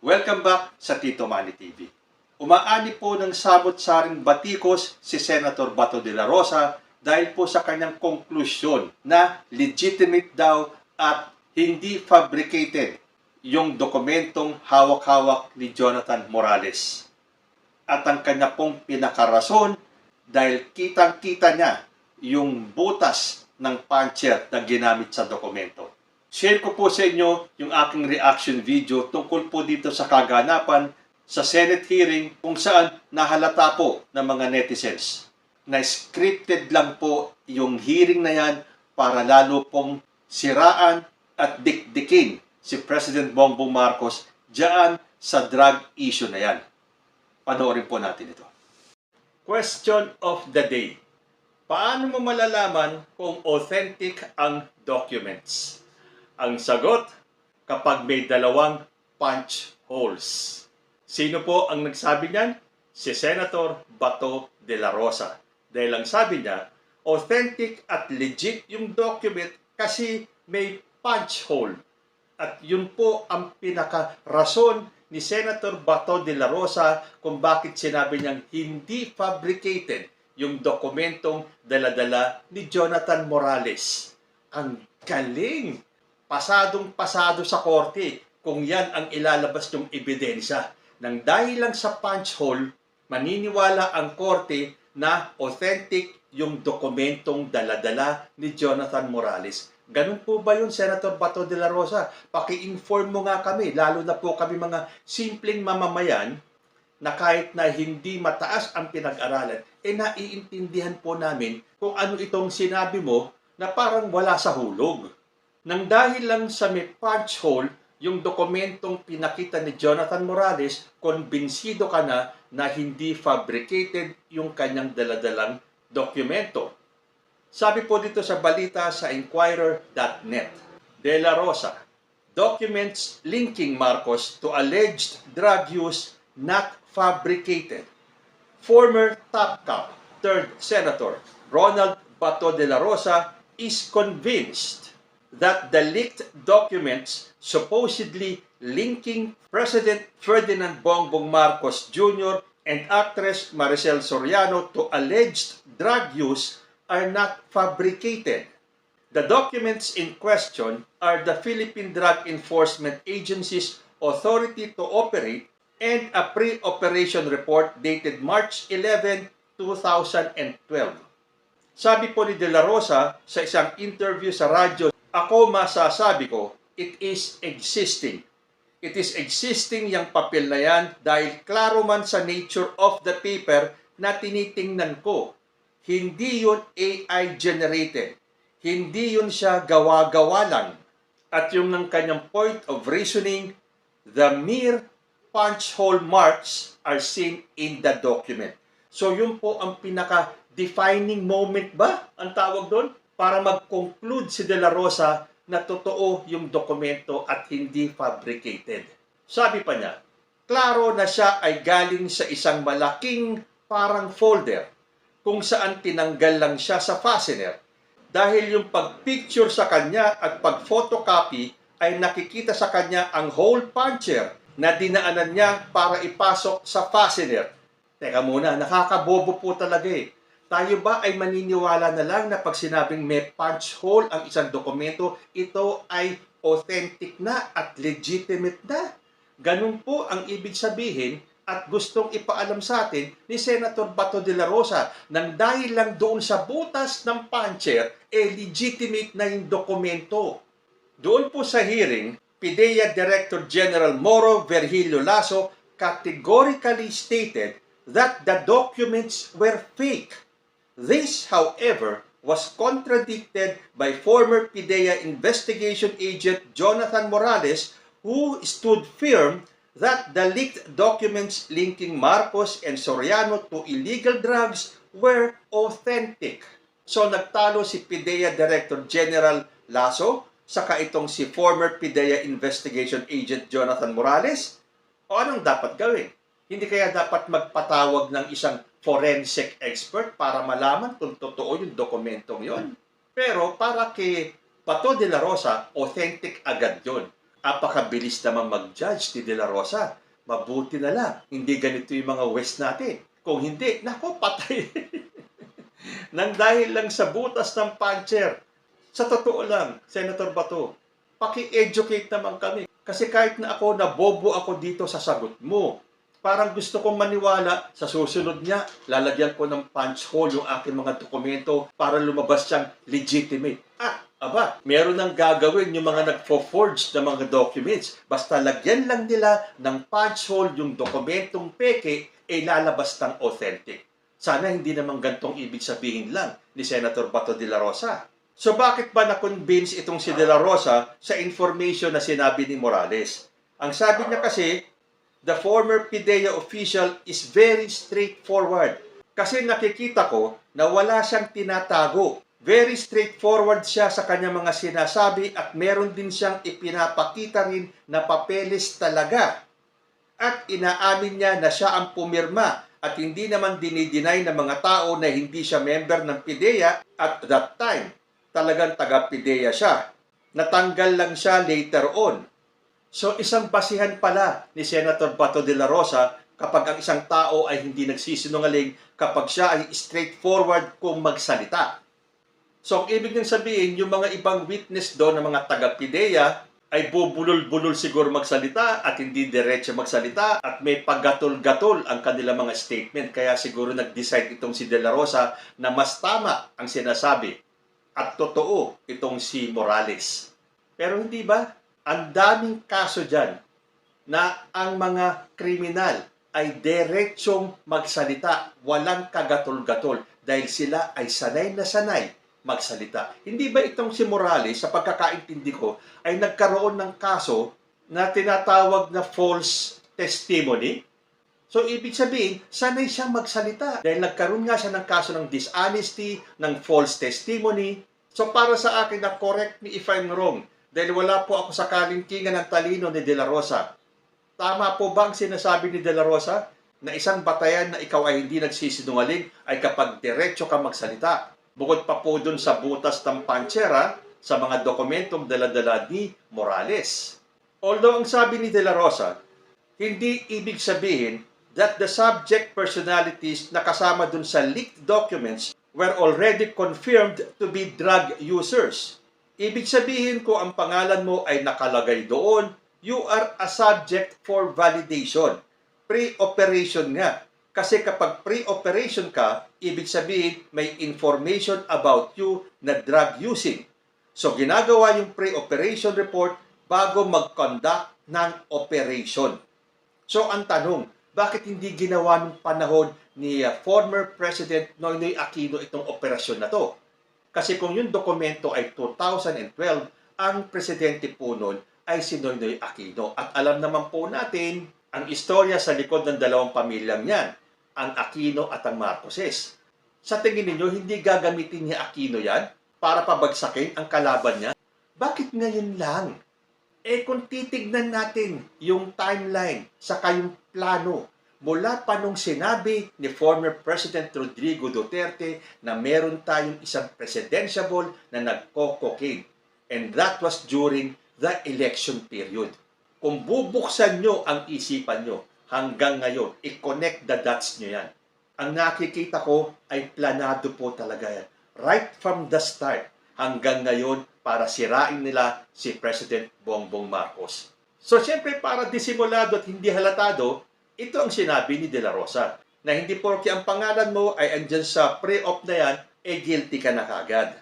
Welcome back sa Tito Manny TV. Umaani po ng samot-saring batikos si Senator Bato de la Rosa dahil po sa kanyang konklusyon na legitimate daw at hindi fabricated yung dokumentong hawak-hawak ni Jonathan Morales. At ang kanya pong pinakarason dahil kitang-kita niya yung butas ng puncher na ginamit sa dokumento. Share ko po sa inyo yung aking reaction video tungkol po dito sa kaganapan sa Senate hearing kung saan nahalata po ng mga netizens na scripted lang po yung hearing na yan para lalo pong siraan at dikdikin si President Bongbong Marcos diyan sa drug issue na yan. Panoorin po natin ito. Question of the day. Paano mo malalaman kung authentic ang documents? Ang sagot, kapag may dalawang punch holes. Sino po ang nagsabi niyan? Si Senator Bato de la Rosa. Dahil ang sabi niya, authentic at legit yung document kasi may punch hole. At yun po ang pinaka-rason ni Senator Bato de la Rosa kung bakit sinabi niyang hindi fabricated yung dokumentong dala-dala ni Jonathan Morales. Ang galing! Pasadong-pasado sa korte kung yan ang ilalabas ng ebidensya. Nang dahil lang sa punch hole, maniniwala ang korte na authentic yung dokumentong dala-dala ni Jonathan Morales. Ganun po ba yun, Senator Bato de la Rosa? Paki-inform mo nga kami, lalo na po kami mga simpleng mamamayan na kahit na hindi mataas ang pinag-aralan, naiintindihan po namin kung ano itong sinabi mo na parang wala sa hulog. Nang dahil lang sa may punch hole, yung dokumentong pinakita ni Jonathan Morales, konbinsido ka na hindi fabricated yung kanyang daladalang dokumento. Sabi po dito sa balita sa Inquirer.net, De La Rosa, documents linking Marcos to alleged drug use not fabricated. Former top cop, 3rd Senator Ronald Bato de la Rosa is convinced that the leaked documents supposedly linking President Ferdinand Bongbong Marcos Jr. and actress Maricel Soriano to alleged drug use are not fabricated. The documents in question are the Philippine Drug Enforcement Agency's authority to operate and a pre-operation report dated March 11, 2012. Sabi po ni De La Rosa sa isang interview sa radyo, ako masasabi ko, it is existing. It is existing yung papel na yan dahil klaro man sa nature of the paper na tinitingnan ko. Hindi yun AI generated. Hindi yun siya gawa-gawa lang. At yung ng kanyang point of reasoning, the mere punch hole marks are seen in the document. So yun po ang pinaka-defining moment ba ang tawag doon? Para mag-conclude si De La Rosa na totoo yung dokumento at hindi fabricated. Sabi pa niya, klaro na siya ay galing sa isang malaking parang folder kung saan tinanggal lang siya sa fastener dahil yung pag-picture sa kanya at pag-photocopy ay nakikita sa kanya ang hole puncher na dinaanan niya para ipasok sa fastener. Teka muna, nakakabobo po talaga eh. Tayo ba ay maniniwala na lang na pag sinabing may punch hole ang isang dokumento, ito ay authentic na at legitimate na? Ganun po ang ibig sabihin at gustong ipaalam sa atin ni Senator Bato de la Rosa nang dahil lang doon sa butas ng puncher, legitimate na yung dokumento. Doon po sa hearing, PIDEA Director General Moro Virgilio Lasso categorically stated that the documents were fake. This, however, was contradicted by former PIDEA investigation agent Jonathan Morales, who stood firm that the leaked documents linking Marcos and Soriano to illegal drugs were authentic. So nagtalo si PIDEA Director General Lasso, saka itong si former PIDEA investigation agent Jonathan Morales. O anong dapat gawin? Hindi kaya dapat magpatawag ng isang forensic expert para malaman kung totoo yung dokumentong yon? Pero para kay Bato de la Rosa, authentic agad yun. Apakabilis naman mag-judge ni De La Rosa. Mabuti na lang, hindi ganito yung mga West natin. Kung hindi, nako, patay. Nang dahil lang sa butas ng puncher. Sa totoo lang, Senator Bato, paki-educate naman kami. Kasi kahit na ako, nabobo ako dito sa sagot mo. Parang gusto kong maniwala sa susunod niya, lalagyan ko ng punch hole yung aking mga dokumento para lumabas siyang legitimate. Meron nang gagawin yung mga nagfo-forge ng mga documents. Basta lagyan lang nila ng punch hole yung dokumentong peke, lalabas ng authentic. Sana hindi naman gantong ibig sabihin lang ni Senator Bato de la Rosa. So bakit ba na-convince itong si De La Rosa sa information na sinabi ni Morales? Ang sabi niya kasi, the former PIDEA official is very straightforward. Kasi nakikita ko na wala siyang tinatago. Very straightforward siya sa kanyang mga sinasabi at meron din siyang ipinapakita rin na papeles talaga. At inaamin niya na siya ang pumirma at hindi naman dinideny ng mga tao na hindi siya member ng PIDEA at that time. Talagang taga-PIDEA siya. Natanggal lang siya later on. So isang basihan pala ni Senator Bato de la Rosa kapag ang isang tao ay hindi nagsisinungaling kapag siya ay straightforward kung magsalita. So ang ibig niyang sabihin, yung mga ibang witness doon ng mga taga-PIDEA ay bubulol-bulol siguro magsalita at hindi diretso magsalita at may paggatol-gatol ang kanilang mga statement. Kaya siguro nag-decide itong si De La Rosa na mas tama ang sinasabi at totoo itong si Morales. Pero hindi ba? Ang daming kaso dyan na ang mga kriminal ay diretsong magsalita, walang kagatol-gatol dahil sila ay sanay na sanay magsalita. Hindi ba itong si Morales, sa pagkakaintindi ko, ay nagkaroon ng kaso na tinatawag na false testimony? So, ibig sabihin, sanay siyang magsalita. Dahil nagkaroon nga siya ng kaso ng dishonesty, ng false testimony. So, para sa akin, na correct me if I'm wrong. Dahil wala po ako sa kalingkingan ng talino ni De La Rosa. Tama po ba ang sinasabi ni De La Rosa na isang batayan na ikaw ay hindi nagsisinungaling ay kapag diretso ka magsalita? Bukod pa po dun sa butas ng pantsera sa mga dokumentong daladala ni Morales. Although ang sabi ni De La Rosa, hindi ibig sabihin that the subject personalities na kasama dun sa leaked documents were already confirmed to be drug users. Ibig sabihin ko ang pangalan mo ay nakalagay doon, you are a subject for validation. Pre-operation nga. Kasi kapag pre-operation ka, ibig sabihin may information about you na drug using. So ginagawa yung pre-operation report bago mag-conduct ng operation. So ang tanong, bakit hindi ginawa ng panahon ni former President Noynoy Aquino itong operasyon na to? Kasi kung yung dokumento ay 2012, ang presidente po nun ay si Noynoy Aquino. At alam naman po natin ang istorya sa likod ng dalawang pamilyang yan, ang Aquino at ang Marcoses. Sa tingin ninyo, hindi gagamitin niya Aquino yan para pabagsakin ang kalaban niya? Bakit ngayon lang? Kung titignan natin yung timeline sa kayong plano, mula pa nung sinabi ni former President Rodrigo Duterte na meron tayong isang presidentiable na nagko-cocaine. And that was during the election period. Kung bubuksan nyo ang isipan nyo, hanggang ngayon, i-connect the dots nyo yan. Ang nakikita ko ay planado po talaga yan. Right from the start, hanggang ngayon, para sirain nila si President Bongbong Marcos. So, siyempre, para disimulado at hindi halatado, ito ang sinabi ni De La Rosa, na hindi porke ang pangalan mo ay andyan sa pre-op na yan, guilty ka na kagad.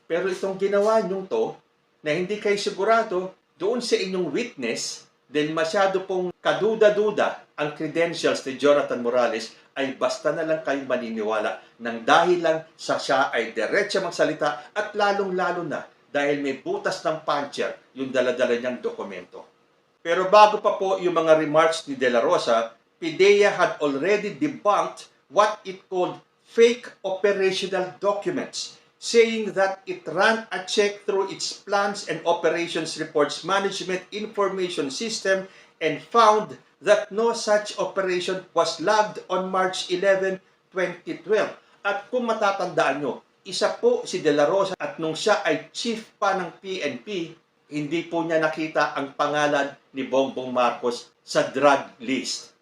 Pero itong ginawa nyong to, na hindi kayo sigurado doon sa inyong witness, dahil masyado pong kaduda-duda ang credentials ni Jonathan Morales, ay basta na lang kayong maniniwala nang dahil lang sa siya ay diretso magsalita at lalong-lalo na dahil may butas ng puncher yung daladala niyang dokumento. Pero bago pa po yung mga remarks ni De La Rosa, PIDEA had already debunked what it called fake operational documents, saying that it ran a check through its plans and operations reports management information system and found that no such operation was logged on March 11, 2012. At kung matatandaan nyo, isa po si De La Rosa at nung siya ay chief pa ng PNP, hindi po niya nakita ang pangalan ni Bongbong Marcos sa drug list.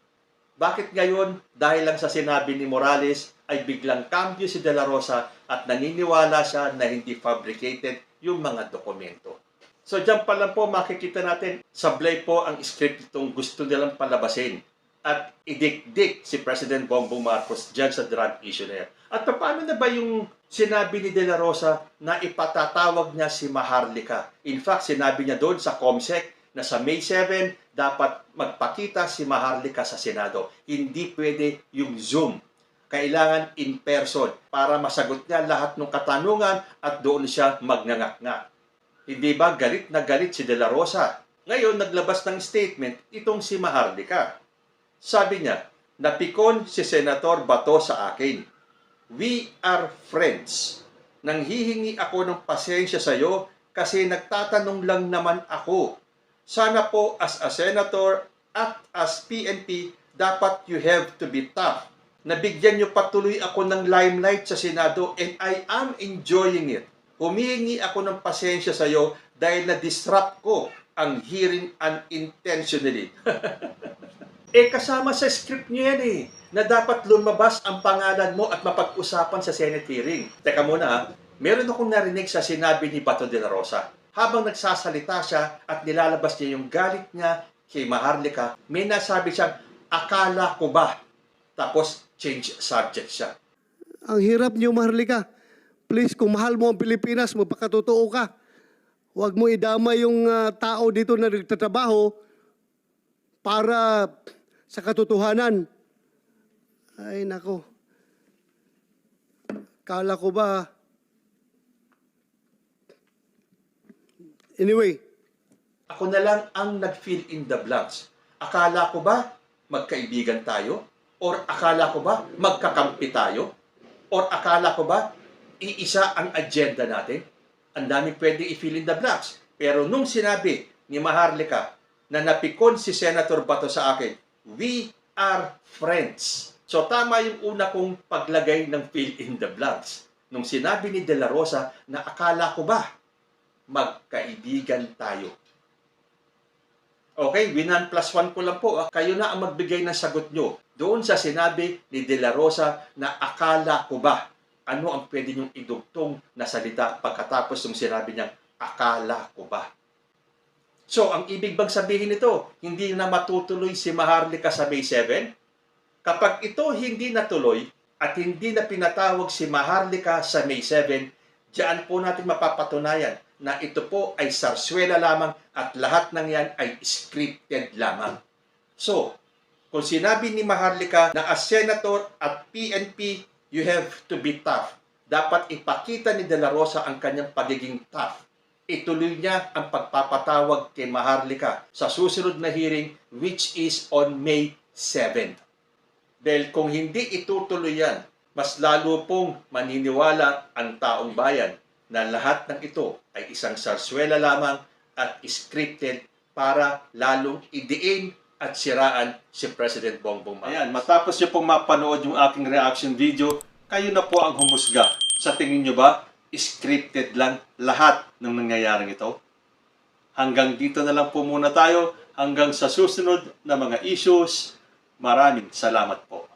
Bakit ngayon? Dahil lang sa sinabi ni Morales ay biglang cambio si De La Rosa at naniniwala siya na hindi fabricated yung mga dokumento. So dyan pa lang po makikita natin, sablay po ang script itong gusto nilang palabasin at idikdik si President Bongbong Marcos dyan sa drug issue na yan. At paano na ba yung sinabi ni De La Rosa na ipatatawag niya si Maharlika? In fact, sinabi niya doon sa COMSEC na sa May 7, dapat magpakita si Maharlika sa Senado. Hindi pwede yung Zoom. Kailangan in person para masagot niya lahat ng katanungan at doon siya magnangak-ngak. Hindi ba galit na galit si De La Rosa? Ngayon, naglabas ng statement itong si Maharlika. Sabi niya, napikon si Senator Bato sa akin. We are friends. Nanghihingi ako ng pasensya sa iyo kasi nagtatanong lang naman ako. Sana po as a senator at as PNP, dapat you have to be tough. Nabigyan niyo patuloy ako ng limelight sa Senado and I am enjoying it. Humihingi ako ng pasensya sa iyo dahil na-disrupt ko ang hearing unintentionally. Kasama sa script niyo yan na dapat lumabas ang pangalan mo at mapag-usapan sa Senate hearing. Teka muna meron akong narinig sa sinabi ni Bato de la Rosa. Habang nagsasalita siya at nilalabas niya yung galit niya kay Maharlika, may nasabi siyang, akala ko ba? Tapos, change subject siya. Ang hirap niyo, Maharlika. Please, kung mahal mo ang Pilipinas, magpakatotoo ka. Huwag mo idama yung tao dito na nagtatrabaho para sa katotohanan. Ay, nako. Kala ko ba? Anyway. Ako na lang ang nag-fill in the blanks. Akala ko ba magkaibigan tayo? Or akala ko ba magkakampi tayo? Or akala ko ba iisa ang agenda natin? Ang dami pwede i-fill in the blanks. Pero nung sinabi ni Maharlika na napikon si Senator Bato sa akin, we are friends. So tama yung una kong paglagay ng fill in the blanks. Nung sinabi ni De La Rosa na akala ko ba magkaibigan tayo. Okay, 1+1 ko lang po. Kayo na ang magbigay ng sagot nyo doon sa sinabi ni De La Rosa na akala ko ba. Ano ang pwede nyong idugtong na salita pagkatapos ng sinabi niyang akala ko ba. So, ang ibig bang sabihin nito, hindi na matutuloy si Maharlika sa May 7? Kapag ito hindi natuloy at hindi na pinatawag si Maharlika sa May 7, diyan po natin mapapatunayan na ito po ay sarswela lamang at lahat ng yan ay scripted lamang. So, kung sinabi ni Maharlika na as senator at PNP, you have to be tough. Dapat ipakita ni De La Rosa ang kanyang pagiging tough. Ituloy niya ang pagpapatawag kay Maharlika sa susunod na hearing which is on May 7. Dahil kung hindi itutuloy yan, mas lalo pong maniniwala ang taong bayan na lahat ng ito ay isang sarswela lamang at scripted para lalong idiin at siraan si President Bongbong Marcos. Ayan, matapos niyo pong mapanood yung aking reaction video, kayo na po ang humusga. Sa tingin niyo ba, scripted lang lahat ng nangyayaring ito? Hanggang dito na lang po muna tayo. Hanggang sa susunod na mga issues. Maraming salamat po.